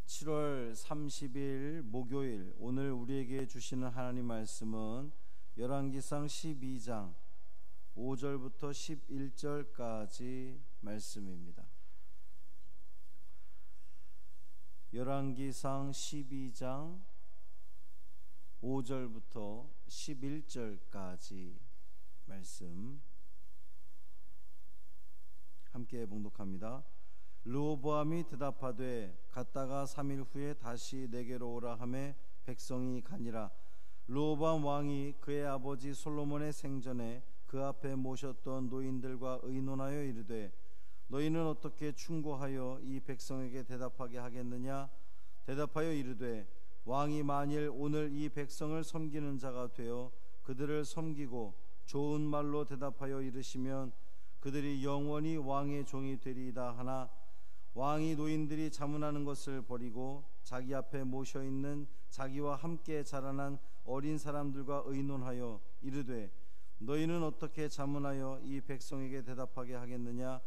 7월 30일 목요일, 오늘 우리에게 주시는 하나님 말씀은 열왕기상 12장 5절부터 11절까지 말씀입니다. 열왕기상 12장 5절부터 11절까지 말씀 함께 봉독합니다. 르호보암이 대답하되 갔다가 3일 후에 다시 내게로 오라 하매 백성이 가니라. 르호보암 왕이 그의 아버지 솔로몬의 생전에 그 앞에 모셨던 노인들과 의논하여 이르되 너희는 어떻게 충고하여 이 백성에게 대답하게 하겠느냐? 대답하여 이르되 왕이 만일 오늘 이 백성을 섬기는 자가 되어 그들을 섬기고 좋은 말로 대답하여 이르시면 그들이 영원히 왕의 종이 되리이다 하나 왕이 노인들이 자문하는 것을 버리고 자기 앞에 모셔있는 자기와 함께 자라난 어린 사람들과 의논하여 이르되 너희는 어떻게 자문하여 이 백성에게 대답하게 하겠느냐?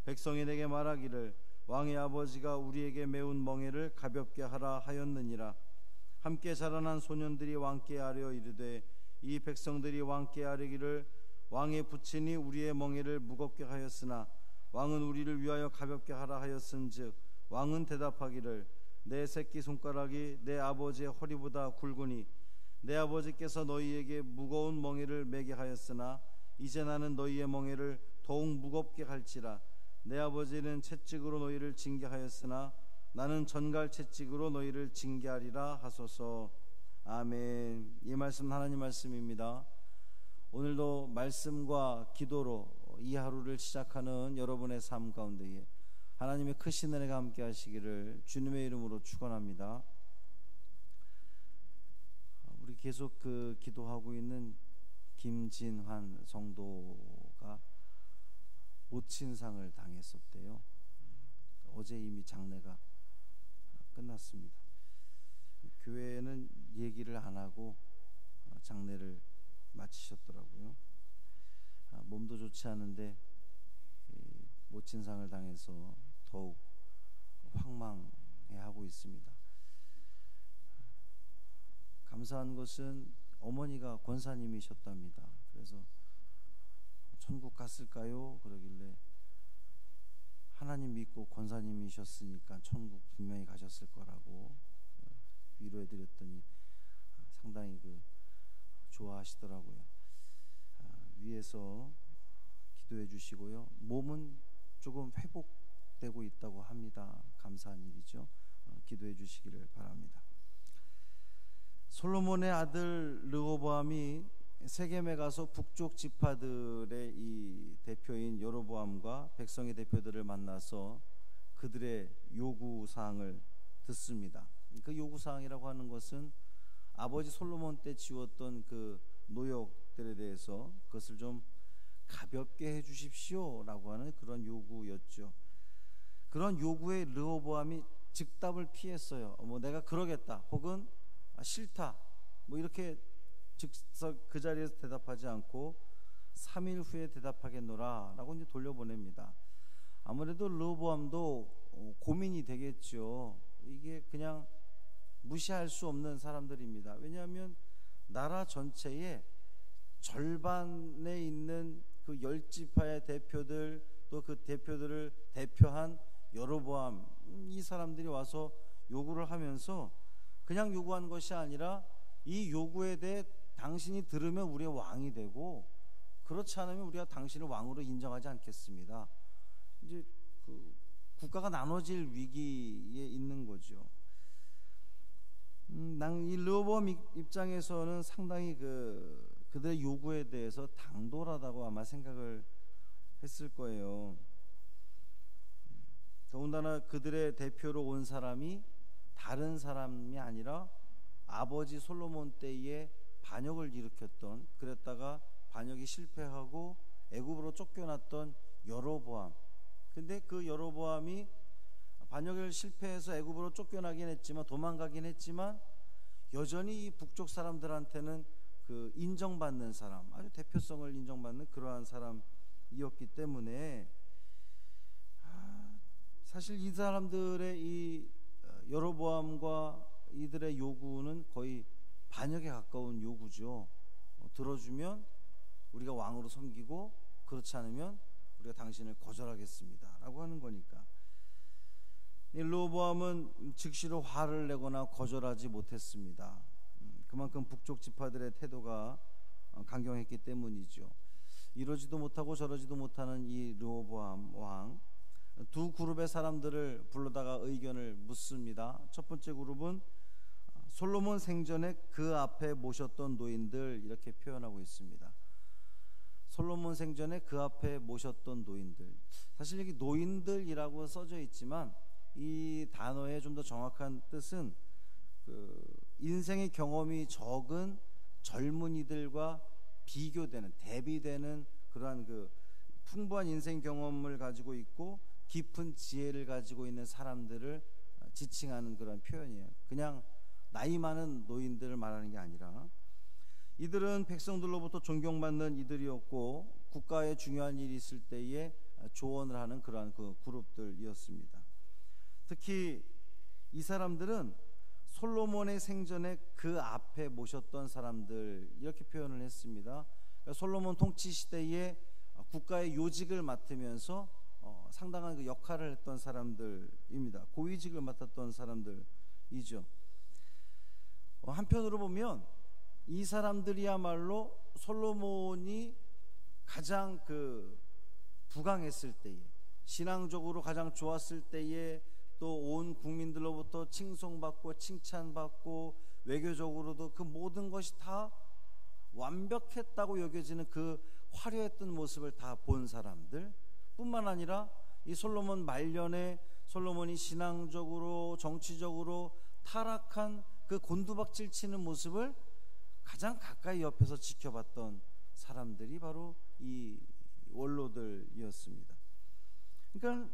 백성이 내게 말하기를 왕의 아버지가 우리에게 메운 멍에를 가볍게 하라 하였느니라. 함께 자라난 소년들이 왕께 아뢰어 이르되 이 백성들이 왕께 아뢰기를 왕의 부친이 우리의 멍에를 무겁게 하였으나 왕은 우리를 위하여 가볍게 하라 하였은즉 왕은 대답하기를 내 새끼손가락이 내 아버지의 허리보다 굵으니 내 아버지께서 너희에게 무거운 멍에를 매게 하였으나 이제 나는 너희의 멍에를 더욱 무겁게 할지라. 내 아버지는 채찍으로 너희를 징계하였으나 나는 전갈 채찍으로 너희를 징계하리라 하소서. 아멘. 이 말씀 하나님 말씀입니다. 오늘도 말씀과 기도로 이 하루를 시작하는 여러분의 삶 가운데에 하나님의 크신 은혜가 함께 하시기를 주님의 이름으로 축원합니다. 우리 계속 기도하고 있는 김진환 성도가 모친상을 당했었대요. 어제 이미 장례가 끝났습니다. 교회에는 얘기를 안 하고 장례를 마치셨더라고요. 몸도 좋지 않은데 모친상을 당해서 더욱 황망해하고 있습니다. 감사한 것은 어머니가 권사님이셨답니다. 그래서 천국 갔을까요? 그러길래 하나님 믿고 권사님이셨으니까 천국 분명히 가셨을 거라고 위로해드렸더니 상당히 좋아하시더라고요. 위에서 기도해 주시고요. 몸은 조금 회복되고 있다고 합니다. 감사한 일이죠. 기도해 주시기를 바랍니다. 솔로몬의 아들 르호보암이 세겜에 가서 북쪽 지파들의 이 대표인 여로보암과 백성의 대표들을 만나서 그들의 요구사항을 듣습니다. 그 요구사항이라고 하는 것은 아버지 솔로몬 때 지었던 그 노역들에 대해서 그것을 좀 가볍게 해 주십시오 라고 하는 그런 요구였죠. 그런 요구에 르호보암이 즉답을 피했어요. 내가 그러겠다 혹은 싫다 이렇게 즉석 그 자리에서 대답하지 않고 3일 후에 대답하겠노라 라고 이제 돌려보냅니다. 아무래도 르호보암도 고민이 되겠죠. 이게 그냥 무시할 수 없는 사람들입니다. 왜냐하면 나라 전체에 절반에 있는 그 10지파의 대표들 또 그 대표들을 대표한 여로보암 이 사람들이 와서 요구를 하면서 그냥 요구한 것이 아니라 이 요구에 대해 당신이 들으면 우리의 왕이 되고 그렇지 않으면 우리가 당신을 왕으로 인정하지 않겠습니다. 이제 국가가 나눠질 위기에 있는 거죠. 이 르호보암 입장에서는 상당히 그들의 요구에 대해서 당돌하다고 아마 생각을 했을 거예요. 더군다나 그들의 대표로 온 사람이 다른 사람이 아니라 아버지 솔로몬 때에 반역을 일으켰던, 그랬다가 반역이 실패하고 애굽으로 쫓겨났던 여로보암. 근데 그 여로보암이 반역을 실패해서 애굽으로 쫓겨나긴 했지만 도망가긴 했지만 여전히 이 북쪽 사람들한테는 인정받는 사람, 아주 대표성을 인정받는 그러한 사람이었기 때문에 사실 이 사람들의 이 여로보암과 이들의 요구는 거의 반역에 가까운 요구죠. 들어주면 우리가 왕으로 섬기고, 그렇지 않으면 우리가 당신을 거절하겠습니다 라고 하는 거니까. 르호보암은 즉시로 화를 내거나 거절하지 못했습니다. 그만큼 북쪽 지파들의 태도가 강경했기 때문이죠. 이러지도 못하고 저러지도 못하는 이 르호보암 왕, 두 그룹의 사람들을 불러다가 의견을 묻습니다. 첫 번째 그룹은 솔로몬 생전에 그 앞에 모셨던 노인들, 이렇게 표현하고 있습니다. 솔로몬 생전에 그 앞에 모셨던 노인들. 사실 여기 노인들이라고 써져 있지만 이 단어의 좀 더 정확한 뜻은 인생의 경험이 적은 젊은이들과 비교되는, 대비되는 그러한 풍부한 인생 경험을 가지고 있고 깊은 지혜를 가지고 있는 사람들을 지칭하는 그런 표현이에요. 그냥 나이 많은 노인들을 말하는 게 아니라, 이들은 백성들로부터 존경받는 이들이었고 국가에 중요한 일이 있을 때에 조언을 하는 그러한 그룹들이었습니다. 특히 이 사람들은 솔로몬의 생전에 그 앞에 모셨던 사람들, 이렇게 표현을 했습니다. 그러니까 솔로몬 통치 시대에 국가의 요직을 맡으면서 상당한 그 역할을 했던 사람들입니다. 고위직을 맡았던 사람들이죠. 한편으로 보면 이 사람들이야말로 솔로몬이 가장 부강했을 때에, 신앙적으로 가장 좋았을 때에, 또 온 국민들로부터 칭송받고 칭찬받고 외교적으로도 그 모든 것이 다 완벽했다고 여겨지는 그 화려했던 모습을 다 본 사람들 뿐만 아니라, 이 솔로몬 말년에 솔로몬이 신앙적으로 정치적으로 타락한 그 곤두박질 치는 모습을 가장 가까이 옆에서 지켜봤던 사람들이 바로 이 원로들이었습니다. 그러니까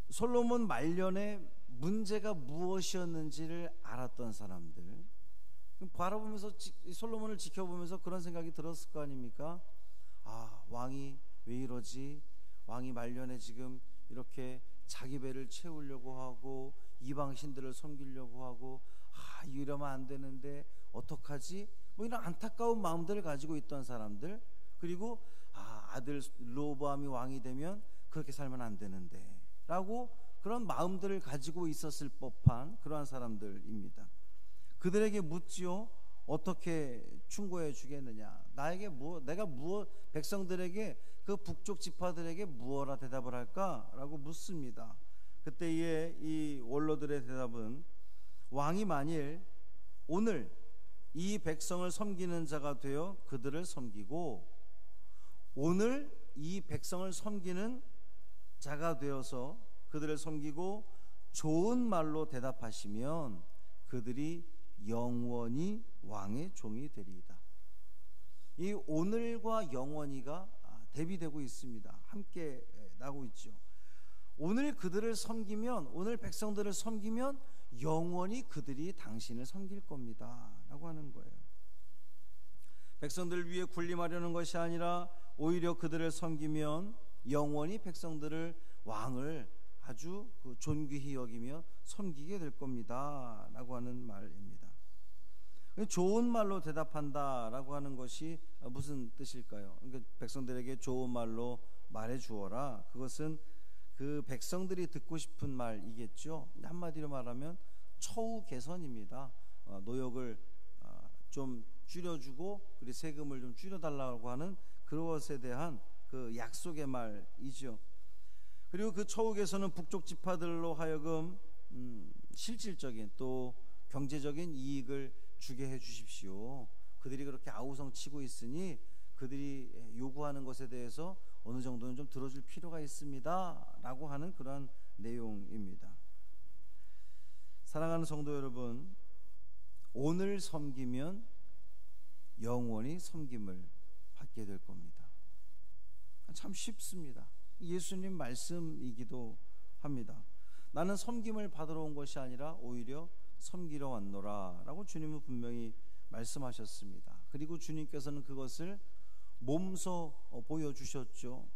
솔로몬 말년에 문제가 무엇이었는지를 알았던 사람들, 바라보면서 솔로몬을 지켜보면서 그런 생각이 들었을 거 아닙니까? 왕이 왜 이러지? 왕이 말년에 지금 이렇게 자기 배를 채우려고 하고 이방 신들을 섬기려고 하고, 이러면 안 되는데 어떡하지? 이런 안타까운 마음들을 가지고 있던 사람들, 그리고 아들 르호보암이 왕이 되면 그렇게 살면 안 되는데 라고 그런 마음들을 가지고 있었을 법한 그러한 사람들입니다. 그들에게 묻지요. 어떻게 충고해 주겠느냐? 내가 무엇, 백성들에게, 그 북쪽 지파들에게 무엇라 대답을 할까? 라고 묻습니다. 그때의 이 원로들의 대답은, 왕이 만일 오늘 이 백성을 섬기는 자가 되어 그들을 섬기고, 오늘 이 백성을 섬기는 자가 되어서 그들을 섬기고 좋은 말로 대답하시면 그들이 영원히 왕의 종이 되리이다. 이 오늘과 영원히가 대비되고 있습니다. 함께 나고 있죠. 오늘 그들을 섬기면, 오늘 백성들을 섬기면 영원히 그들이 당신을 섬길 겁니다 라고 하는 거예요. 백성들 위에 군림하려는 것이 아니라 오히려 그들을 섬기면 영원히 백성들을, 왕을 아주 존귀히 여기며 섬기게 될 겁니다 라고 하는 말입니다. 좋은 말로 대답한다 라고 하는 것이 무슨 뜻일까요? 그러니까 백성들에게 좋은 말로 말해 주어라. 그것은 그 백성들이 듣고 싶은 말이겠죠. 한마디로 말하면 처우 개선입니다. 노역을 좀 줄여주고, 그리고 세금을 좀 줄여달라고 하는 그것에 대한 그 약속의 말이죠. 그리고 그 처우 개선은 북쪽 지파들로 하여금 실질적인 또 경제적인 이익을 주게 해 주십시오. 그들이 그렇게 아우성치고 있으니 그들이 요구하는 것에 대해서 어느 정도는 좀 들어줄 필요가 있습니다 라고 하는 그런 내용입니다. 사랑하는 성도 여러분, 오늘 섬기면 영원히 섬김을 받게 될 겁니다. 참 쉽습니다. 예수님 말씀이기도 합니다. 나는 섬김을 받으러 온 것이 아니라 오히려 섬기러 왔노라 라고 주님은 분명히 말씀하셨습니다. 그리고 주님께서는 그것을 몸소 보여주셨죠.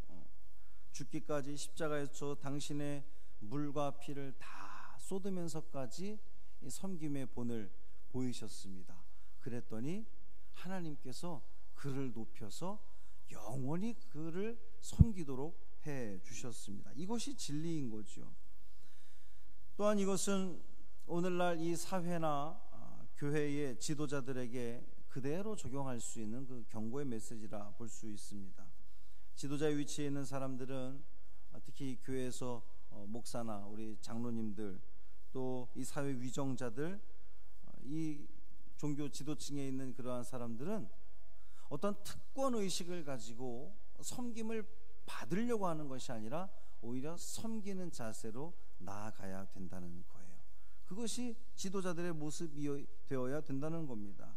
죽기까지 십자가에서 당신의 물과 피를 다 쏟으면서까지 이 섬김의 본을 보이셨습니다. 그랬더니 하나님께서 그를 높여서 영원히 그를 섬기도록 해 주셨습니다. 이것이 진리인 거죠. 또한 이것은 오늘날 이 사회나 교회의 지도자들에게 그대로 적용할 수 있는 그 경고의 메시지라 볼 수 있습니다. 지도자의 위치에 있는 사람들은 특히 교회에서 목사나 우리 장로님들 또 이 사회 위정자들, 이 종교 지도층에 있는 그러한 사람들은 어떤 특권 의식을 가지고 섬김을 받으려고 하는 것이 아니라 오히려 섬기는 자세로 나아가야 된다는 거예요. 그것이 지도자들의 모습이 되어야 된다는 겁니다.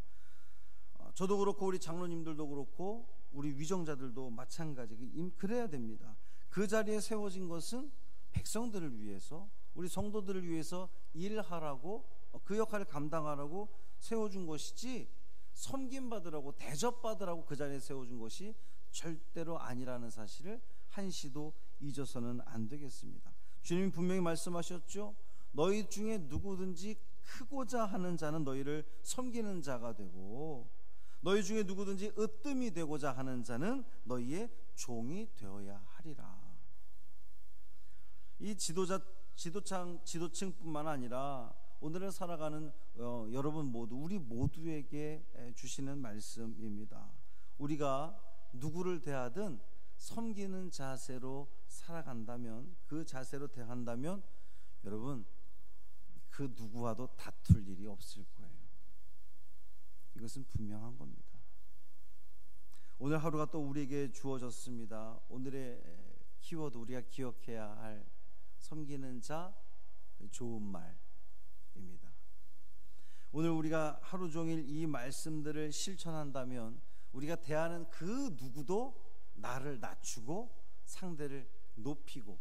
저도 그렇고 우리 장로님들도 그렇고 우리 위정자들도 마찬가지 그래야 됩니다. 그 자리에 세워진 것은 백성들을 위해서, 우리 성도들을 위해서 일하라고, 그 역할을 감당하라고 세워준 것이지 섬김받으라고 대접받으라고 그 자리에 세워준 것이 절대로 아니라는 사실을 한시도 잊어서는 안 되겠습니다. 주님이 분명히 말씀하셨죠. 너희 중에 누구든지 크고자 하는 자는 너희를 섬기는 자가 되고, 너희 중에 누구든지 으뜸이 되고자 하는 자는 너희의 종이 되어야 하리라. 이 지도층뿐만 아니라 오늘을 살아가는 여러분 모두, 우리 모두에게 주시는 말씀입니다. 우리가 누구를 대하든 섬기는 자세로 살아간다면, 그 자세로 대한다면 여러분 그 누구와도 다툴 일이 없을 거예요. 이것은 분명한 겁니다. 오늘 하루가 또 우리에게 주어졌습니다. 오늘의 키워드, 우리가 기억해야 할 섬기는 자, 좋은 말입니다. 오늘 우리가 하루 종일 이 말씀들을 실천한다면 우리가 대하는 그 누구도 나를 낮추고 상대를 높이고,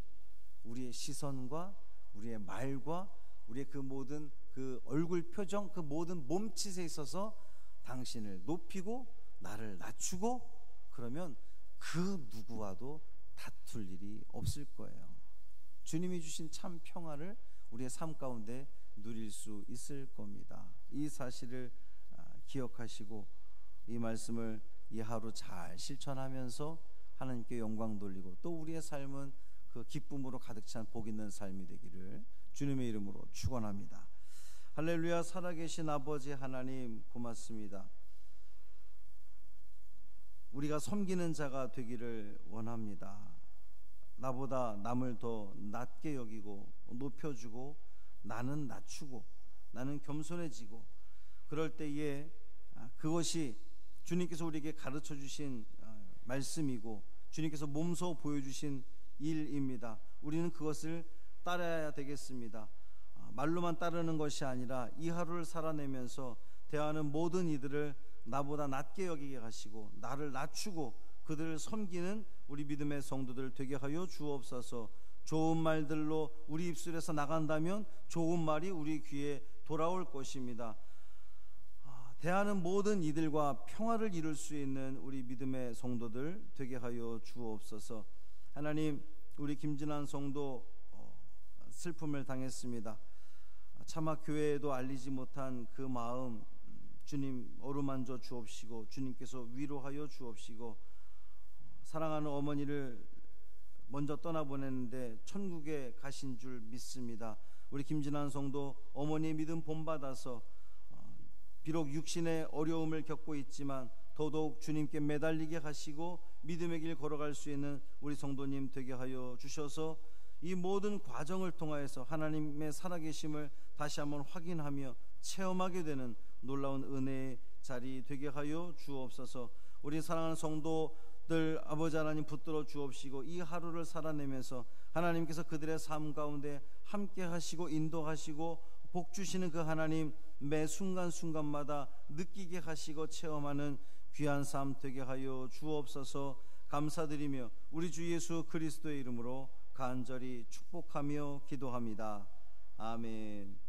우리의 시선과 우리의 말과 우리의 그 모든 그 얼굴 표정, 그 모든 몸짓에 있어서 당신을 높이고 나를 낮추고, 그러면 그 누구와도 다툴 일이 없을 거예요. 주님이 주신 참 평화를 우리의 삶 가운데 누릴 수 있을 겁니다. 이 사실을 기억하시고 이 말씀을 이 하루 잘 실천하면서 하나님께 영광 돌리고, 또 우리의 삶은 그 기쁨으로 가득 찬 복 있는 삶이 되기를 주님의 이름으로 축원합니다. 할렐루야. 살아계신 아버지 하나님, 고맙습니다. 우리가 섬기는 자가 되기를 원합니다. 나보다 남을 더 낮게 여기고 높여주고, 나는 낮추고 나는 겸손해지고, 그럴 때에 그것이 주님께서 우리에게 가르쳐 주신 말씀이고 주님께서 몸소 보여주신 일입니다. 우리는 그것을 따라야 되겠습니다. 말로만 따르는 것이 아니라 이 하루를 살아내면서 대하는 모든 이들을 나보다 낮게 여기게 하시고 나를 낮추고 그들을 섬기는 우리 믿음의 성도들 되게 하여 주옵소서. 좋은 말들로 우리 입술에서 나간다면 좋은 말이 우리 귀에 돌아올 것입니다. 대하는 모든 이들과 평화를 이룰 수 있는 우리 믿음의 성도들 되게 하여 주옵소서. 하나님, 우리 김진환 성도 슬픔을 당했습니다. 차마 교회에도 알리지 못한 그 마음 주님 어루만져 주옵시고, 주님께서 위로하여 주옵시고, 사랑하는 어머니를 먼저 떠나보냈는데 천국에 가신 줄 믿습니다. 우리 김진환 성도 어머니의 믿음 본받아서 비록 육신의 어려움을 겪고 있지만 더더욱 주님께 매달리게 하시고 믿음의 길 걸어갈 수 있는 우리 성도님 되게 하여 주셔서 이 모든 과정을 통하여서 하나님의 살아계심을 다시 한번 확인하며 체험하게 되는 놀라운 은혜의 자리 되게 하여 주옵소서. 우리 사랑하는 성도들 아버지 하나님 붙들어 주옵시고, 이 하루를 살아내면서 하나님께서 그들의 삶 가운데 함께 하시고 인도하시고 복 주시는 그 하나님 매 순간순간마다 느끼게 하시고 체험하는 귀한 삶 되게 하여 주옵소서. 감사드리며 우리 주 예수 그리스도의 이름으로 간절히 축복하며 기도합니다. 아멘.